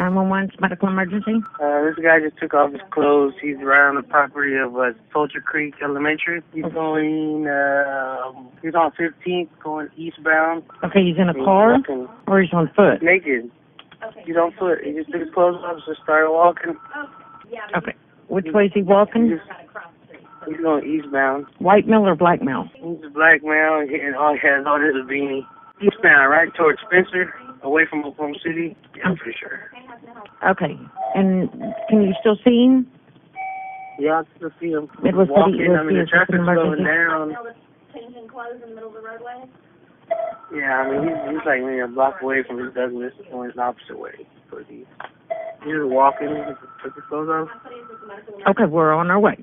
911 medical emergency. This guy just took off his clothes. He's right on the property of Soldier Creek Elementary. He's going, he's on 15th going eastbound. Okay, he's in a car or he's on foot? Naked. He's on foot. He just took his clothes off, just started walking. Okay. Which way is he walking? He's going eastbound. White male or black male? He's a black male, and he has on his beanie. Eastbound, right towards Spencer, away from Oklahoma City. Yeah, I'm pretty sure. Okay. And can you still see him? Yeah, I can still see him. Midwest walking. City, I mean, the traffic's slowing down. Changing clothes in the middle of the roadway? Yeah, I mean, he's like maybe a block away from his Douglas, going the opposite way. But he's just walking, he took his clothes off. Okay, we're on our way.